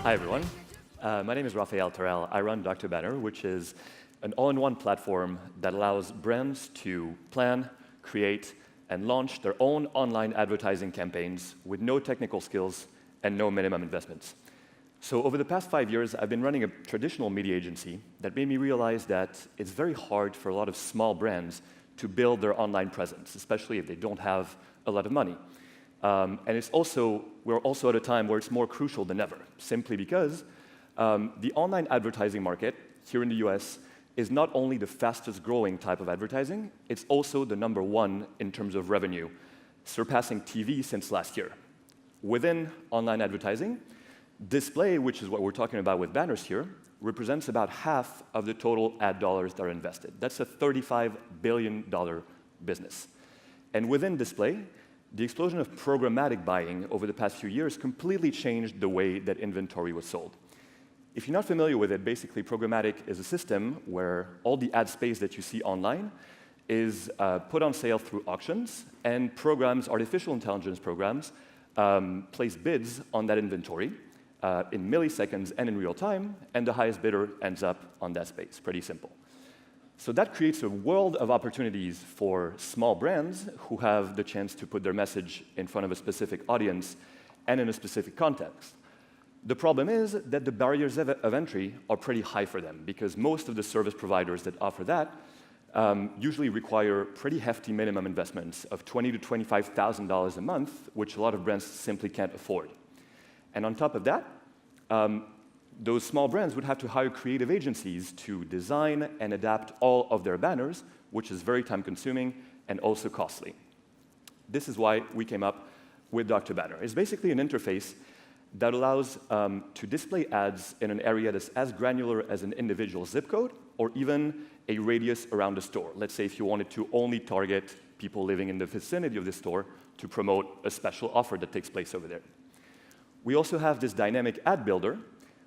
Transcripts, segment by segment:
Hi, everyone. My name is Raphaël. I run Dr. Banner, which is an all-in-one platform that allows brands to plan, create, and launch their own online advertising campaigns with no technical skills and no minimum investments. So over the past 5 years, I've been running a traditional media agency that made me realize that it's very hard for a lot of small brands to build their online presence, especially if they don't have a lot of money. And we're also at a time where it's more crucial than ever, simply because the online advertising market here in the US is not only the fastest growing type of advertising, it's also the #1 in terms of revenue, surpassing TV since last year. Within online advertising, display, which is what we're talking about with banners here, represents about half of the total ad dollars that are invested. That's a $35 billion business. And within display, the explosion of programmatic buying over the past few years completely changed the way that inventory was sold. If you're not familiar with it, basically programmatic is a system where all the ad space that you see online is put on sale through auctions, and programs, artificial intelligence programs, place bids on that inventory in milliseconds and in real time, and the highest bidder ends up on that space. Pretty simple. So that creates a world of opportunities for small brands who have the chance to put their message in front of a specific audience and in a specific context. The problem is that the barriers of entry are pretty high for them, because most of the service providers that offer that usually require pretty hefty minimum investments of $20,000 to $25,000 a month, which a lot of brands simply can't afford. And on top of that, those small brands would have to hire creative agencies to design and adapt all of their banners, which is very time-consuming and also costly. This is why we came up with Dr. Banner. It's basically an interface that allows to display ads in an area that's as granular as an individual zip code or even a radius around the store. Let's say if you wanted to only target people living in the vicinity of the store to promote a special offer that takes place over there. We also have this dynamic ad builder,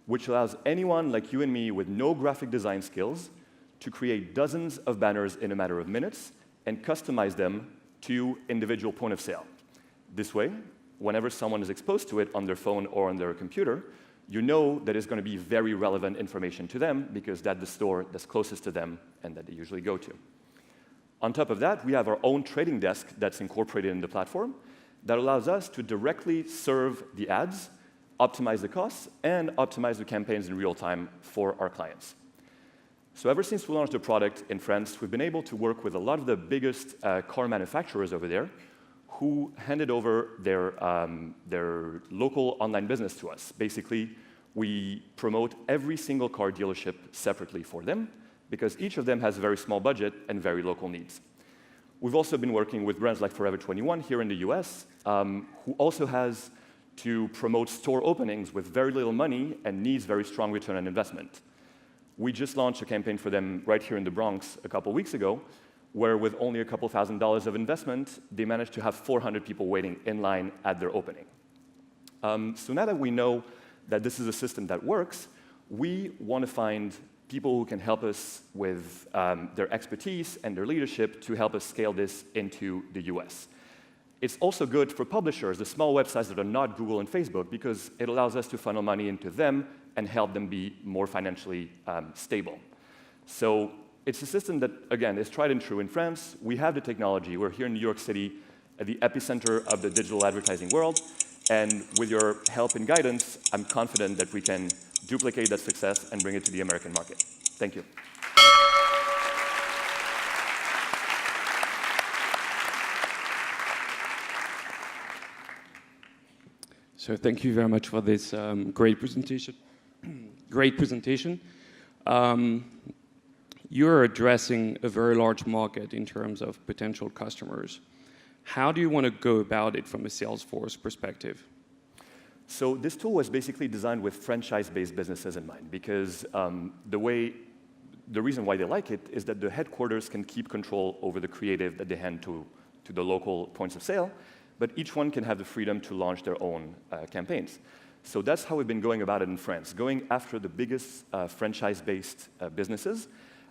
which allows anyone like you and me with no graphic design skills to create dozens of banners in a matter of minutes and customize them to individual point of sale. This way, whenever someone is exposed to it on their phone or on their computer, you know that it's going to be very relevant information to them because that's the store that's closest to them and that they usually go to. On top of that, we have our own trading desk that's incorporated in the platform that allows us to directly serve the ads, optimize the costs, and optimize the campaigns in real time for our clients. So ever since we launched the product in France, we've been able to work with a lot of the biggest car manufacturers over there who handed over their local online business to us. Basically, we promote every single car dealership separately for them because each of them has a very small budget and very local needs. We've also been working with brands like Forever 21 here in the US, who also has to promote store openings with very little money and needs very strong return on investment. We just launched a campaign for them right here in the Bronx a couple weeks ago, where with only a couple $1,000s of investment, they managed to have 400 people waiting in line at their opening. So now that we know that this is a system that works, we want to find people who can help us with their expertise and their leadership to help us scale this into the US. It's also good for publishers, the small websites that are not Google and Facebook, because it allows us to funnel money into them and help them be more financially stable. So it's a system that, again, is tried and true in France. We have the technology. We're here in New York City at the epicenter of the digital advertising world. And with your help and guidance, I'm confident that we can duplicate that success and bring it to the American market. Thank you. So thank you very much for this great presentation. You're addressing a very large market in terms of potential customers. How do you want to go about it from a Salesforce perspective? So this tool was basically designed with franchise-based businesses in mind, because the reason why they like it is that the headquarters can keep control over the creative that they hand to the local points of sale, but each one can have the freedom to launch their own campaigns. So that's how we've been going about it in France, going after the biggest franchise-based businesses,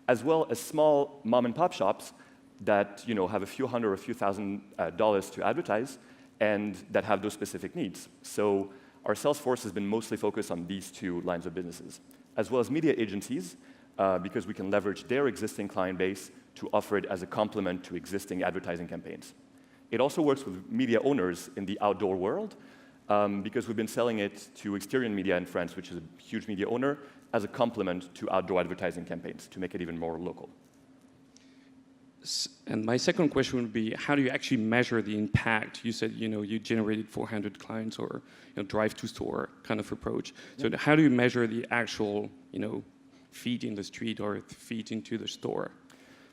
as well as small mom-and-pop shops that have a few hundred or a few $1,000s to advertise and that have those specific needs. So our sales force has been mostly focused on these two lines of businesses, as well as media agencies, because we can leverage their existing client base to offer it as a complement to existing advertising campaigns. It also works with media owners in the outdoor world, because we've been selling it to Experian Media in France, which is a huge media owner, as a complement to outdoor advertising campaigns to make it even more local. And my second question would be, how do you actually measure the impact? You said, you generated 400 clients, or drive to store kind of approach. So how do you measure the actual, feet in the street or feet into the store?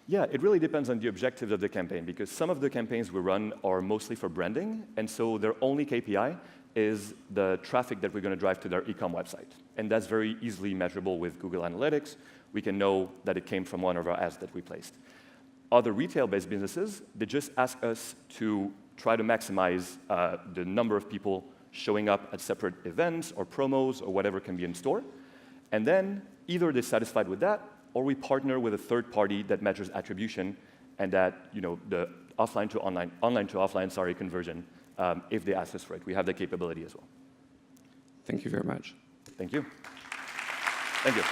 Yeah, it really depends on the objectives of the campaign, because some of the campaigns we run are mostly for branding, and so their only KPI is the traffic that we're going to drive to their e-com website. And that's very easily measurable with Google Analytics. We can know that it came from one of our ads that we placed. Other retail-based businesses, they just ask us to try to maximize the number of people showing up at separate events or promos or whatever can be in store. And then either they're satisfied with that, or we partner with a third party that measures attribution and that, the offline to online to offline, conversion, if they ask us for it. We have that capability as well. Thank you very much. Thank you. Thank you.